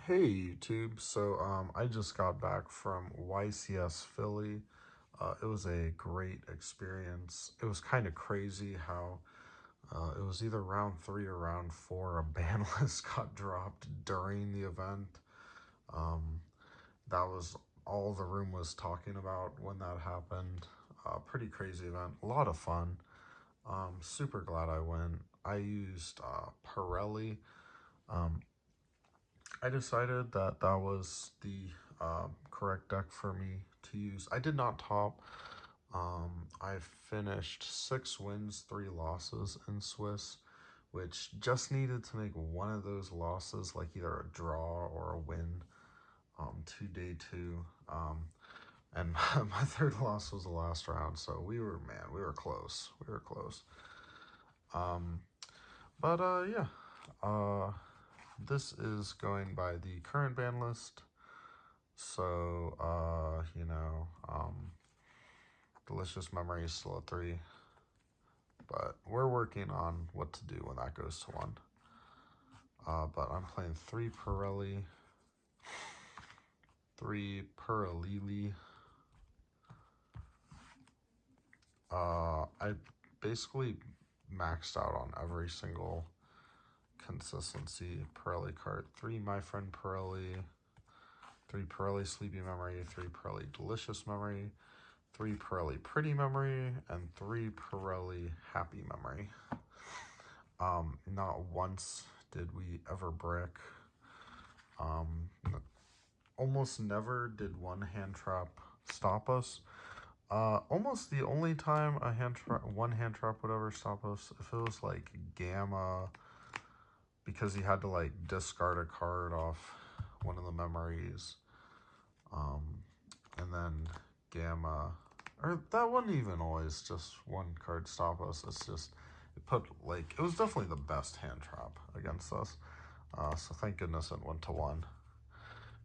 Hey YouTube, I just got back from YCS Philly. It was a great experience. It was kind of crazy how it was either round three or round four, a ban list got dropped during the event. That was all the room was talking about when that happened. Pretty crazy event, a lot of fun. Super glad I went. I used Purrely. I decided that that was the correct deck for me to use. I did not top. I finished 6 wins, 3 losses in Swiss, which just needed to make one of those losses, like either a draw or a win, to day two. And my third loss was the last round, so we were close. We were close. Yeah. Uh, this is going by the current ban list. So, Delicious Memory is still a 3, but we're working on what to do when that goes to 1. But I'm playing 3 Purrely, 3 Purrely. I basically maxed out on every single consistency Purrely card. 3 My Friend Purrely, 3 Purrely Sleepy Memory, 3 Purrely Delicious Memory, 3 Purrely Pretty Memory, and 3 Purrely Happy Memory. Not once did we ever brick. Almost never did one hand trap stop us. Almost the only time one hand trap would ever stop us, if it was like Gamma, because he had to like discard a card off one of the memories, and then Gamma, or that wasn't even always just one card stop us. It's just it was definitely the best hand trap against us. So thank goodness it went to 1.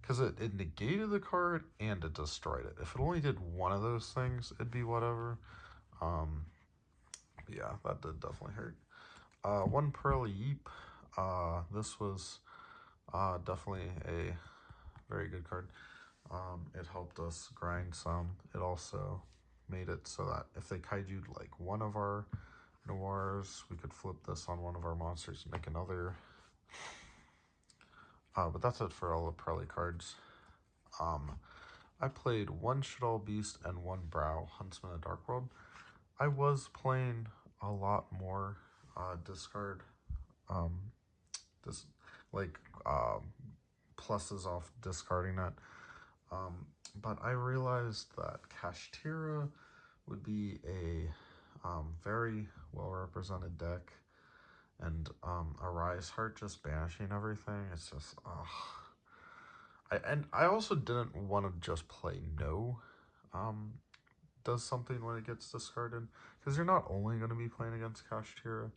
Because it negated the card and it destroyed it. If it only did one of those things, it'd be whatever. Yeah, that did definitely hurt. 1 Pearly Yeep. This was definitely a very good card. It helped us grind some. It also made it so that if they kaiju'd like one of our noirs, we could flip this on one of our monsters and make another. But that's it for all the Pearly cards. I played 1 Shaddoll Beast and 1 Brow Huntsman of Dark World. I was playing a lot more discard, this like pluses off discarding it. But I realized that Kashtira would be a very well represented deck, and a Rise Heart just banishing everything. It's just I also didn't want to just play no. Does something when it gets discarded, because you're not only going to be playing against Kashtira,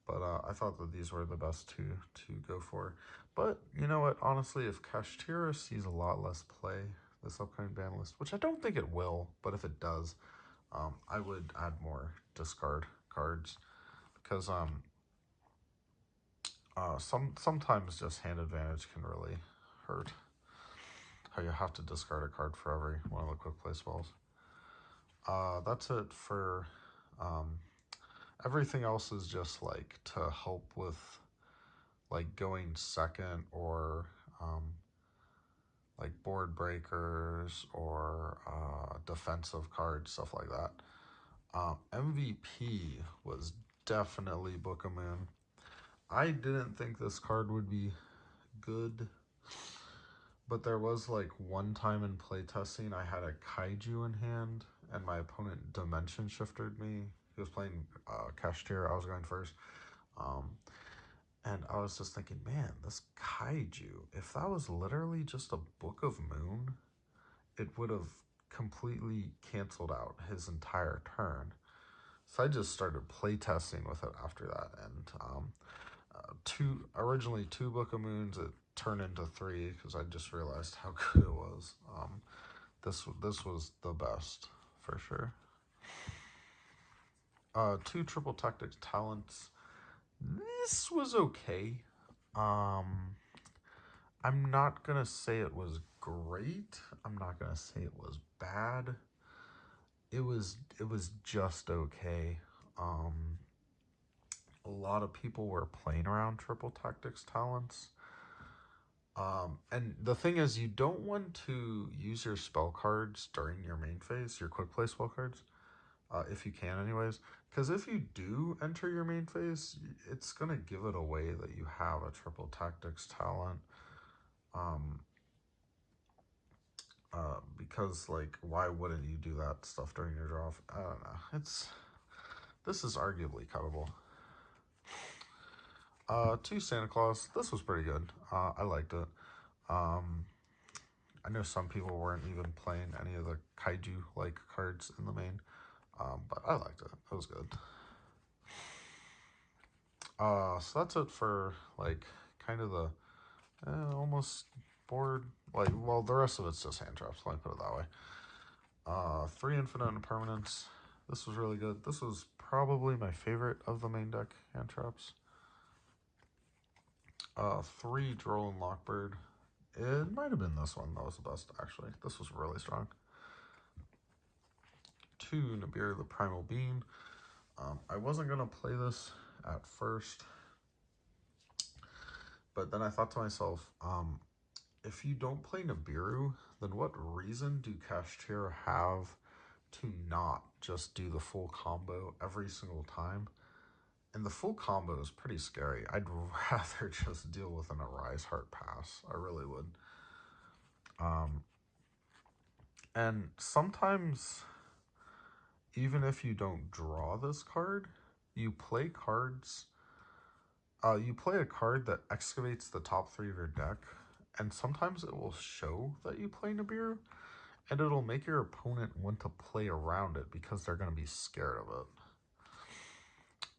but I thought that these were the best two to go for. But you know what? Honestly, if Kashtira sees a lot less play this upcoming ban list, which I don't think it will, but if it does, I would add more discard cards, because sometimes just hand advantage can really hurt. How you have to discard a card for every one of the quick play spells. That's it for everything else is just like to help with like going second, or like board breakers, or defensive cards, stuff like that. MVP was definitely Book of Moon. I didn't think this card would be good, but there was like one time in playtesting I had a kaiju in hand and my opponent dimension shifted me. He was playing Kashtira, I was going first. And I was just thinking, man, this kaiju, if that was literally just a Book of Moon, it would have completely canceled out his entire turn. So I just started playtesting with it after that, and originally 2 Book of Moons, it turned into 3 because I just realized how good it was. This was the best for sure. 2 Triple Tactics Talents. This was okay. Um, I'm not gonna say it was great. I'm not gonna say it was bad. It was just okay. Um, a lot of people were playing around triple tactics talents. And the thing is, you don't want to use your spell cards during your main phase, your quick play spell cards, if you can, anyways. Because if you do enter your main phase, it's gonna give it away that you have a triple tactics talent. Um, because like, why wouldn't you do that stuff during your draw? I don't know. This is arguably cuttable. Two Santa Claus. This was pretty good. I liked it. Um, I know some people weren't even playing any of the kaiju like cards in the main, but I liked it. It was good. So that's it for like kind of the almost board. Like, well, the rest of it's just hand traps. Let me put it that way. Three infinite impermanence. This was really good. This was probably my favorite of the main deck hand traps. Three Droll and Lockbird. It might have been this one that was the best, actually. This was really strong. Two Nibiru the Primal Being. I wasn't going to play this at first, but then I thought to myself, if you don't play Nibiru, then what reason do Kashtira have to not just do the full combo every single time? And the full combo is pretty scary. I'd rather just deal with an Arise Heart Pass. I really would. And sometimes, even if you don't draw this card, you play cards. You play a card that excavates the top three of your deck, and sometimes it will show that you play Nibiru, and it'll make your opponent want to play around it because they're going to be scared of it.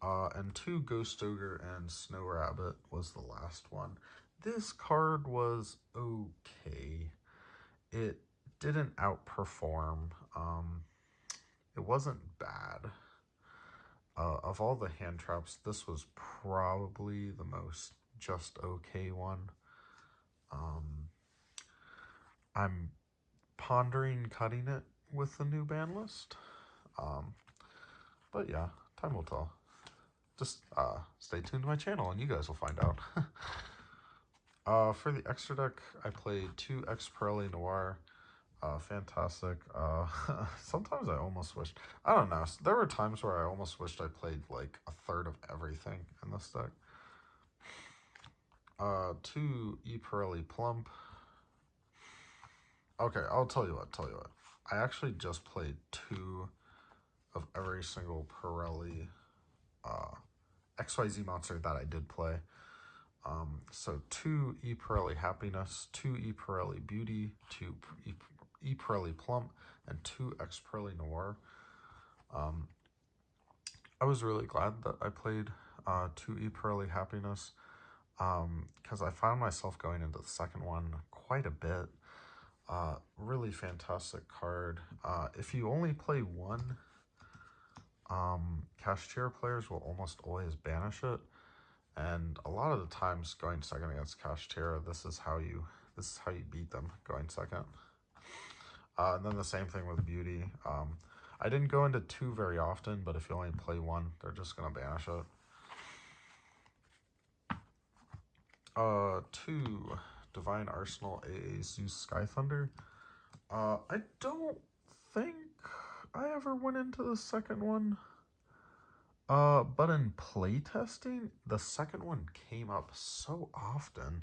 And two Ghost Ogre and Snow Rabbit was the last one. This card was okay. It didn't outperform. It wasn't bad. Of all the hand traps, this was probably the most just okay one. I'm pondering cutting it with the new ban list. But yeah, time will tell. Just stay tuned to my channel and you guys will find out. For the extra deck, I played two X Purrely Noir. Fantastic. Sometimes I almost wished, I don't know, there were times where I almost wished I played like a third of everything in this deck. Two E Purrely Plump. Okay, I'll tell you what. I actually just played two of every single Purrely XYZ monster that I did play. So two E Purrely Happiness, two E Purrely Beauty, two E Purrely Plump, and two X Purrely Noir. I was really glad that I played two E Purrely Happiness because I found myself going into the second one quite a bit. Really fantastic card. If you only play one, Kashtira players will almost always banish it, and a lot of the times going second against Kashtira, this is how you beat them, going second. And then the same thing with Beauty. I didn't go into two very often, but if you only play one, they're just gonna banish it. Two Divine Arsenal AA Zeus Sky Thunder. I don't think I ever went into the second one. But in playtesting, the second one came up so often.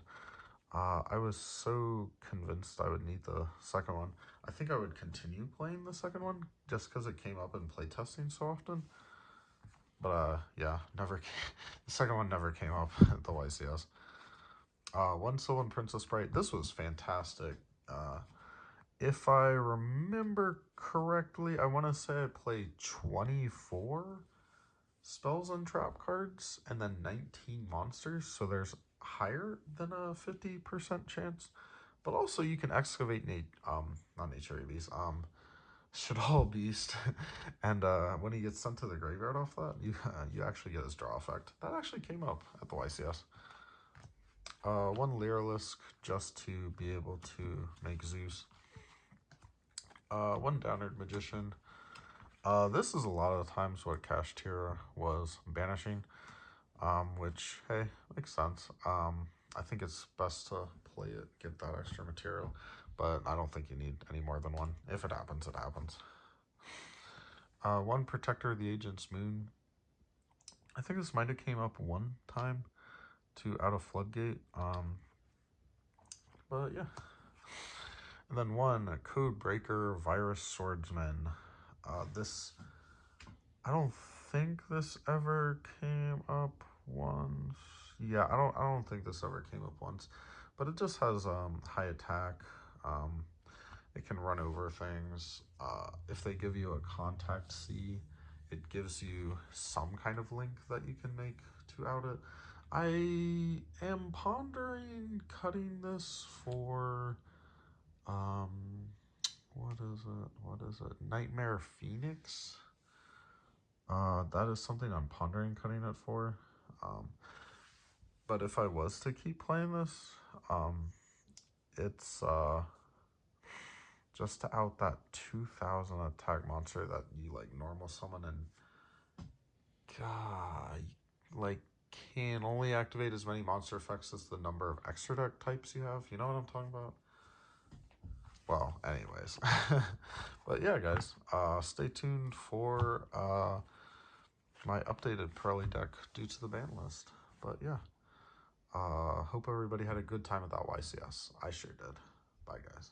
I was so convinced I would need the second one. I think I would continue playing the second one just because it came up in playtesting so often. But yeah, never. The second one never came up at the YCS. One Sylvan Princess Sprite. This was fantastic. If I remember correctly, I want to say I played 24 spells and trap cards and then 19 monsters, so there's higher than a 50% chance. But also you can excavate not nature beast, Shaddoll Beast, and when he gets sent to the graveyard off that, you actually get his draw effect. That actually came up at the YCS. One Lyrilisk just to be able to make Zeus. One Downward Magician. This is a lot of the times what Kashtira was banishing, which, hey, makes sense. I think it's best to play it, get that extra material, but I don't think you need any more than one. If it happens, it happens. One Protector of the Agent's Moon. I think this might have came up one time to out of Floodgate, but yeah. And then one Code Breaker Virus Swordsman. This, I don't think this ever came up once. Yeah, I don't think this ever came up once, but it just has high attack. It can run over things. If they give you a contact C, it gives you some kind of link that you can make to out it. I am pondering cutting this for what is it? What is it? Nightmare Phoenix. That is something I'm pondering cutting it for. But if I was to keep playing this, it's just to out that 2000 attack monster that you like normal summon and God, like can only activate as many monster effects as the number of extra deck types you have. You know what I'm talking about? Well, anyways. But yeah, guys, stay tuned for my updated Purrely deck due to the ban list. But yeah, hope everybody had a good time at that YCS. I sure did. Bye, guys.